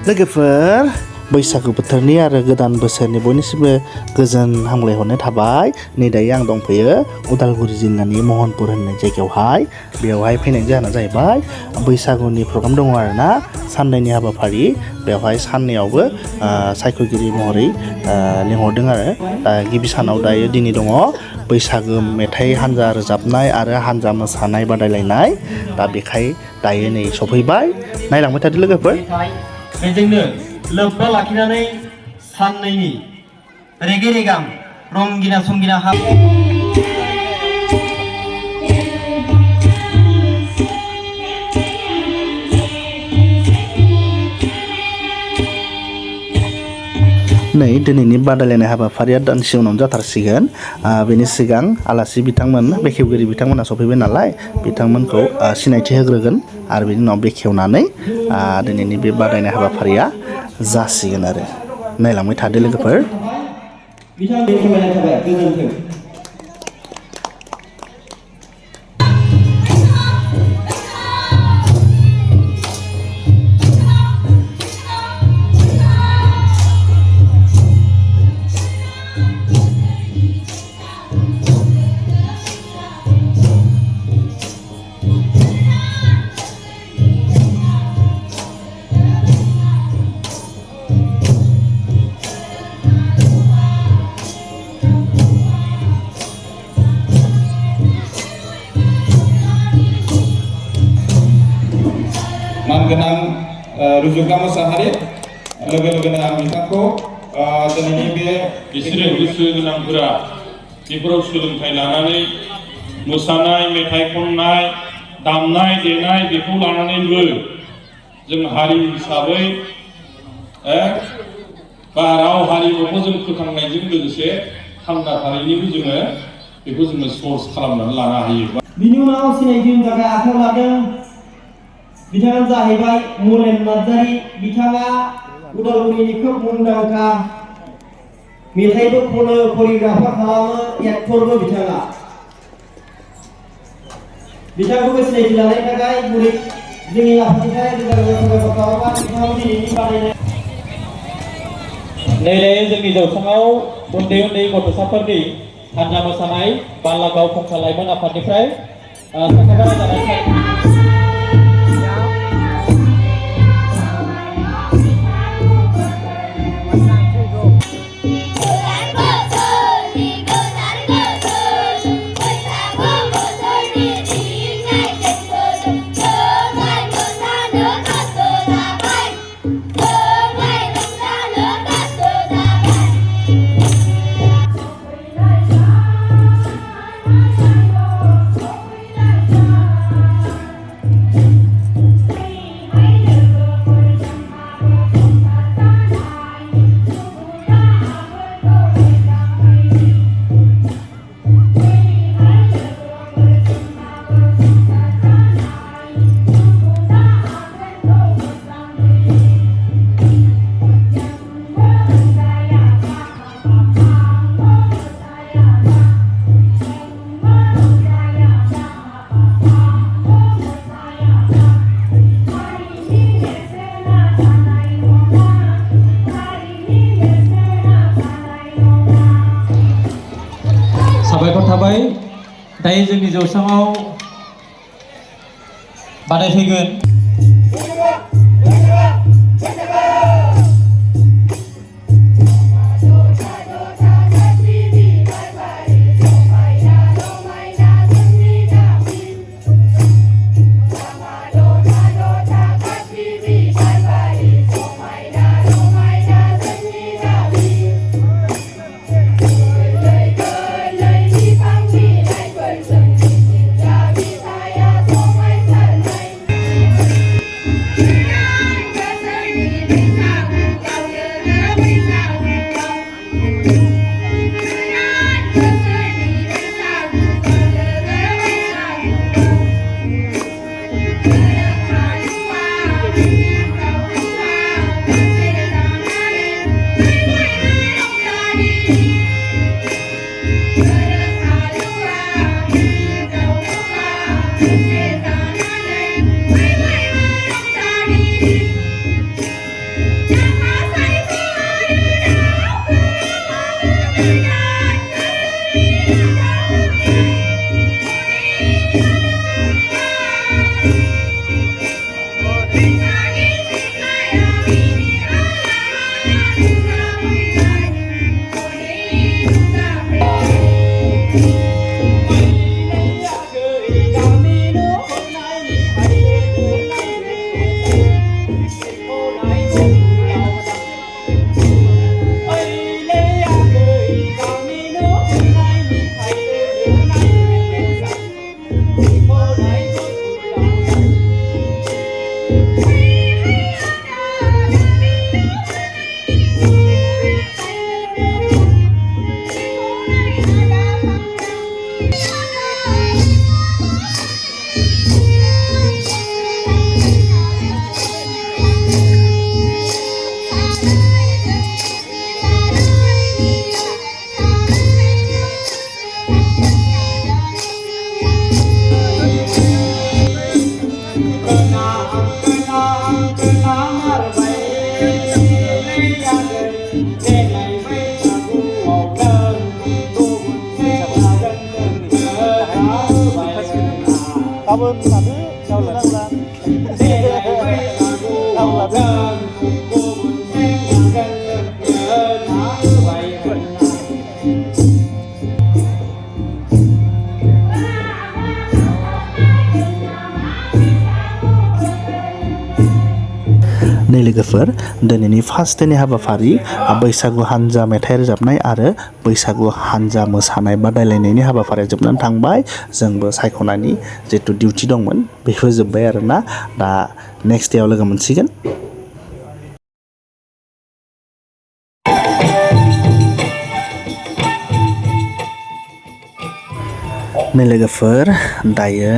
लोगोफोर बैसागु बोथोरनि आरो गोदान बोसोरनि बयनिसिमबो गोजोन हामलायहरनाय थाबाय। नै दायो आं दंफैयो उदालगुरि जिल्लानि महनपुर होननाय जायगायावहाय। बेवहाय फैनायनि जाहोना जाहैबाय बैसागुनि प्रग्राम दङ आरोना, साननैनि हाबाफारि। बेवहाय साननैयावबो सायख'गिरि महरै लिंहरदों आरो। दा गिबि सानाव दायो दिनै दङ बैसागु मेथाइ हान्जा रोजाबनाय आरो हान्जा मोसानाय बादायलायनाय। दा बेखाय दायो नै सफैबाय, नायलांबाय थादो लोगोफोर। बेजोंनो लोब्बा लाखिनानै साननैनि रेगे रेगां रंगिना संगिना नै दिनैनि बादायलायनाय हाबाफारिया दानसे उनाव जाथारसिगोन। बेनि सिगां आलासि बिथांमोन बेखेवगिरि बिथांमोना सफैबाय नालाय, बिथांमोनखौ सिनायथि होग्रोगोन आरो बिनि उनाव बेखेवनानै दिनैनि बे बादायनाय हाबाफारिया जासिगोन आरो। नायलांबाय थादो लोगोफोर। मानगोनां रुजुग्रा मोसाहारि लोगोनो आं बिथांखौ दिनैनि बे बिसोरो गोसो गोनांफोरा बेफोराव सोलोंथाइ लानानै मोसानाय, मेथाइ खननाय, दामनाय देनाय बेखौ लानानैबो जों हारि हिसाबै बा राव हारिमुखौ जों फोथांनायजों लोगोसे थांना थानायनिबो जोङो बेखौ जोङो सर्स खालामनानै लानो हायो। बिनि उनाव सिनायथिनि थाखाय आखायाव लादों बिथाङा जाहैबाय मलेन नार्जारि। बिथाङा उदालगुरिनि खोब मुंदांखा मेथाइबो खनो, करिय'ग्राफार खालामो, एक्टरबो बिथाङा। बिथांखौबो सिनायथि लानायनि थाखाय जोंनि आफादनिफ्राय दिनैनि बादायनाय नै जोंनि जौसाङाव उन्दै उन्दै गथ'साफोरनि हान्जा मोसानाय बालागाव खुंथाइ लाइमोन आफादनिफ्राय साखाफारा जानाय साबायखर थाबाय। दायो जोंनि जौसाङाव बादायफैगोन गाबोन लादो गाबोन नै लोगोफोर दिनैनि फार्स्ट डेनि हाबाफारि बैसागु हान्जा मेथाइ रोजाबनाय आरो बैसागु हान्जा मोसानाय बादायलायनायनि हाबाफारिया जोबनानै थांबाय जोंबो सायख'नायनि जितु डिउटि दंमोन बेफोर जोब्बाय आरोना दा नेक्स्ट डेआव लोगो मोनसिगोन नै लोगोफोर दायो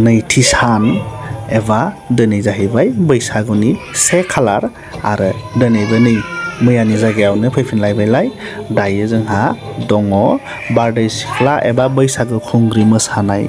नैथि सान एबा दिनै जाहैबाय बैसागुनि 1 खालार आरो दिनैबो नै मैयानि जायगायावनो फैफिनलायबायलाय दायो जोंहा दङ बारदै सिख्ला एबा बैसागु खुंग्रि मोसानाय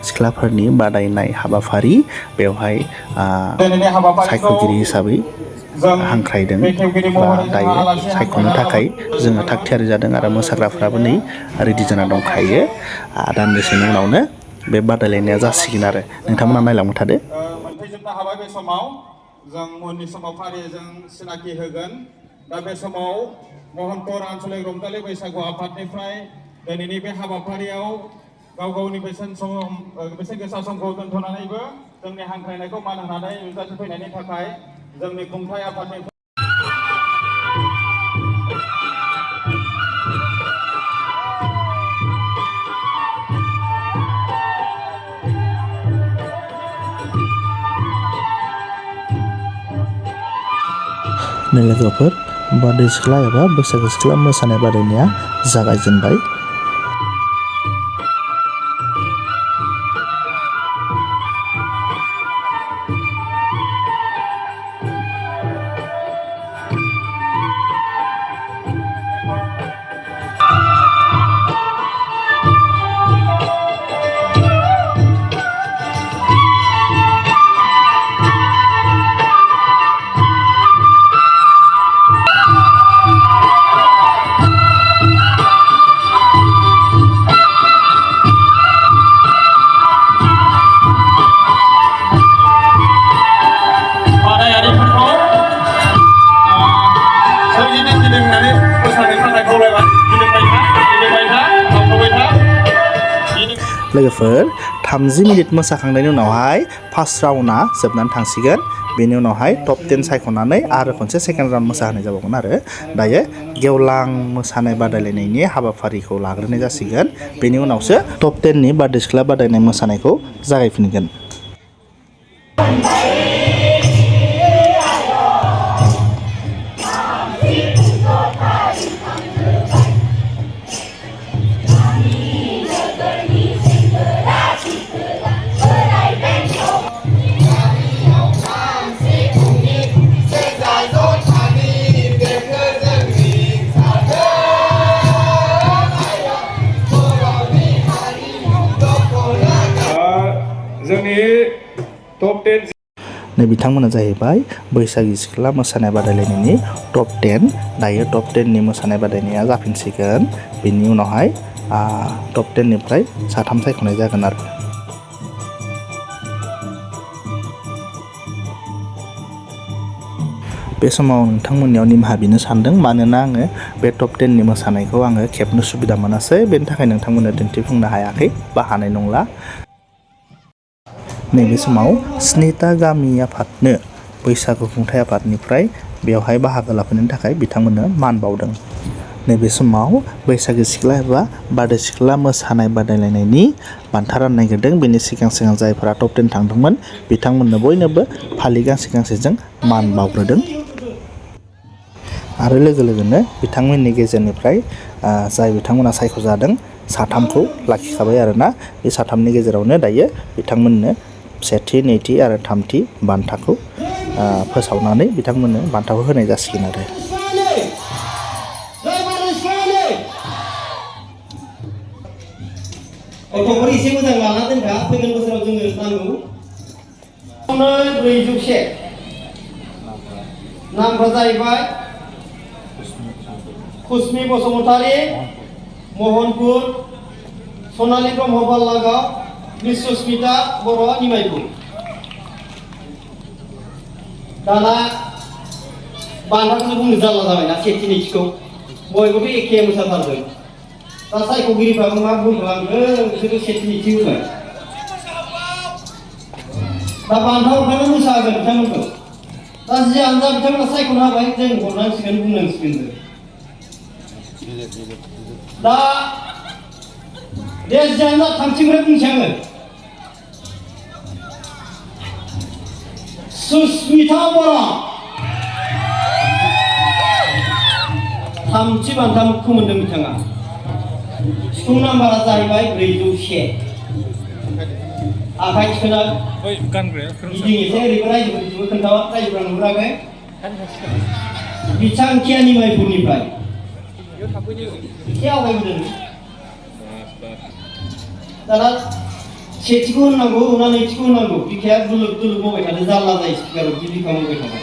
सिख्लाफोरनि बादायनाय हाबाफारि बेवहाय सायख'गिरि हिसाबै हांख्रायदों बा दायो सायख'नो थाखाय जोङो थाग थियारि जादों आरो मोसाग्राफ्राबो नै रेडि जाना दंखायो दान्दिसेनि उनावनो बे बादायलायनाया जासिगोन आरो नोंथांमोना नायलांबाय थादो मोनफैजोबनो हाबाय बे समाव जों उननि समाव फारिजों सिनाखि होगोन दा बे समाव महनपुर आन्चलिक रंजालि बैसागु आफादनिफ्राय दिनैनि बे हाबाफारियाव गाव गावनि बेसेन गोसा समखौ दोनथ'नानैबो जोंनि हांख्रायनायखौ मान होनानै नुजाथि फैनायनि थाखाय जोंनि खुंथाइ आफादनिफ्राय नै लोगोफोर बारदै सिख्ला एबा बैसागु सिख्ला मोसानाय बादायनाया जागायजेनबाय लोगोफोर 30 मिनिट मोसाखांनायनि उनावहाय फार्स्ट राउन्डआ जोबनानै थांसिगोन बेनि उनावहाय टप 10 सायख'नानै आरो खनसे सेकेन्ड राउन्ड मोसाहोनाय जाबावगोन आरो दायो गेवलां मोसानाय बादायलायनायनि हाबाफारिखौ लाग्रोनाय जासिगोन बेनि उनावसो टप 10 नि बारदै सिख्ला बादायनाय मोसानायखौ जागायफिनगोन नै बिथांमोना जाहैबाय बैसागि सिख्ला मोसानाय बादायलायनायनि टप 10 दायो टप 10 नि मोसानाय बादायनाया जाफिनसिगोन बेनि उनावहाय टप 10 निफ्राय साथाम सायख'नाय जागोन आरो बे समाव नोंथांमोननियाव निमाहा बिनो सानदों मानोना आङो बे टप 10 नि मोसानायखौ आङो खेबनो सुबिदा मोनासै बेनि थाखाय नोंथांमोननो दिन्थिफुंनो हायाखै बा हानाय नंला नैबे समाव 7टा गामि आफादनो बैसागु खुंथाइ आफादनिफ्राय बेवहाय बाहागो लाफैनायनि थाखाय बिथांमोननो मान बावदों नैबे समाव बैसागु सिख्ला एबा बारदै सिख्ला मोसानाय बादायलायनायनि बान्था राननो नागिरदों बेनि सिगां जायफोरा टप 10 थांदोंमोन बिथांमोननो बयनोबो फालि गांसेजों मान बावग्रोदों आरो लोगो लोगोनो बिथांमोननि गेजेरनिफ्राय जाय बिथांमोना सायख'जादों साथामखौ लाखिखाबाय आरोना बे साथामनि गेजेरावनो दायो बिथांमोननो सेथि नैथि आरो थामथि बान्थाखौ फोसावनानै बिथांमोननो बान्थाखौ होनाय जासिगोन आरो गथ'फोर एसे मोजां लाना दोनखा फैगोन बोसोराव जोङो नांगौ 401 नामफ्रा जाहैबाय खुसमि बसुमतारी महनपुर सनालि ब्रह्म बालागाव बिश्वस्मिता बर' निमायखौ दाना बान्थाखौसो बुंनो जारला जाबायना सेथि नैथिखौ बयबोथ' एखे मोसाथारदों दा सायख'गिरिफ्राबो मा बुंखालांखो बिसोरो सेथि नैथि होबाय दा बान्था हरखानो मोसागोन बिथांमोनखौ दा जियानो जा बिथांमोना सायख'नो हाबाय जों हरनांसिगोन बुंनांसिगोन दा दे जियानो जा थामथिनिफ्राय बुंसै आङो सुस्मिता बर' थामथि बान्थाखौ मोनदों बिथाङा सिफुं नाम्बारा जाहैबाय 401 आखाइ थिखोना गिदिं एसे ओरैबो रायजोफोरखौबो खोन्थावा रायजोफ्रा नुहुराखै बिथांखिया निमायपुरनिफ्राय एसे आवगायबोदों दाना सेथिखौ होनांगौ ना नैथिखौ होनांगौ बिखाया दुलुर दुलुर मावबाय थादों जारला जायो स्पिकाराव बिदि बिखा मावबाय थाबाय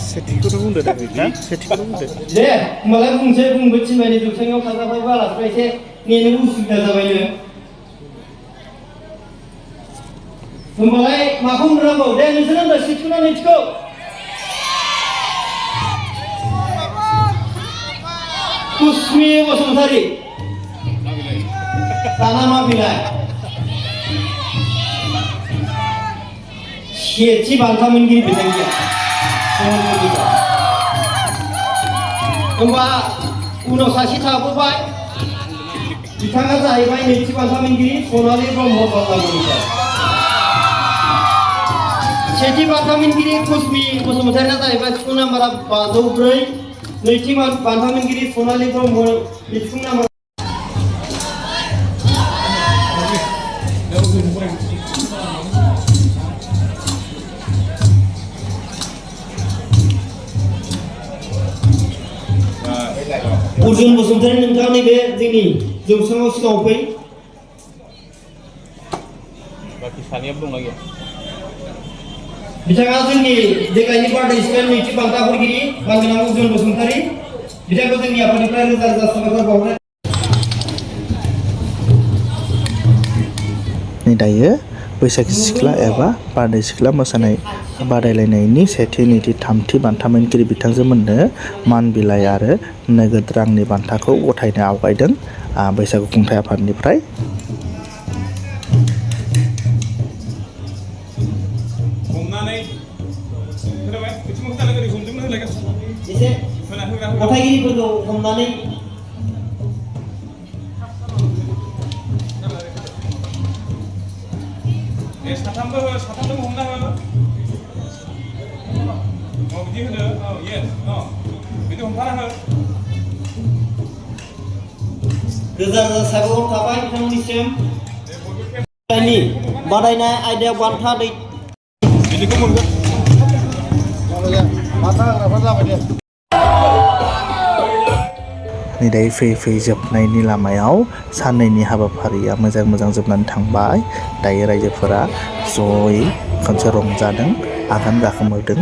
सेथिखौथ' बुंदो दा बिखा सेथिखौथ' बुंदो दे होमबालाय बुंसै बुंबो थिनबायनो जौसाङाव थाजाबायबो आलासिफ्रा एसे नेनो उसुबिदा जाबायनो होमबालाय माखौ होननांगौ दे नोंसोर होनदो सेथिखौ ना नैथिखौ कुस्मि बसुमतारी दाना मा बिलाय सेथि बान्था मोनगिरि बिथांखिया होमबा उनाव सासे थाबोबाय बिथाङा जाहैबाय नैथि बान्था मोनगिरि सनालि ब्रह्म बांलागुरिनिफ्राय सेथि बान्था मोनगिरि कुस्मि बसुमतारीया जाहैबाय सिफुं नाम्बारा 504 नैथि बान्था मोनगिरि सनालि ब्रह्म सिफुं नाम्बार अर्जुन बसुमतारी नोंथाङा नैबे जोंनि जौसाङाव सिगाङाव फै बाखि सानैयाबो दंना गैया बिथाङा जोंनि देग्लायनि बारदै सिख्ला नैथि बान्था हरगिरि बांगोना अर्जुन बसुमतारी बिथांखौ जोंनि आफादनिफ्राय रोजा रोजा साबायखर बावहरनाय नै दायो बैसागि सिख्ला एबा बारदै सिख्ला मोसानाय बादायलायनायनि सेथि नैथि थामथि बान्था मोनगिरि बिथांजोमोननो मान बिलाइ आरो नोगोद रांनि बान्थाखौ गथायनो आवगायदों बैसागु खुंथाय आफादनिफ्राय एसे गथायगिरिफोरखौ हमनानै साथामबो हमना हो बिदि होनो बिदि हमथाना हो रोजा रोजा साबायखर थाबाय बिथांमोननिसिम बादायनाय आयदायाव बान्था दै बिदिखौ मोनगोन बान्था होग्राफ्रा जाबाय दे नै दायो फैयै फैयै जोबनायनि लामायाव साननैनि हाबाफारिया मोजां मोजां जोबनानै थांबाय दायो रायजोफोरा जयै खनसे रंजादों आगान गाखोमोदों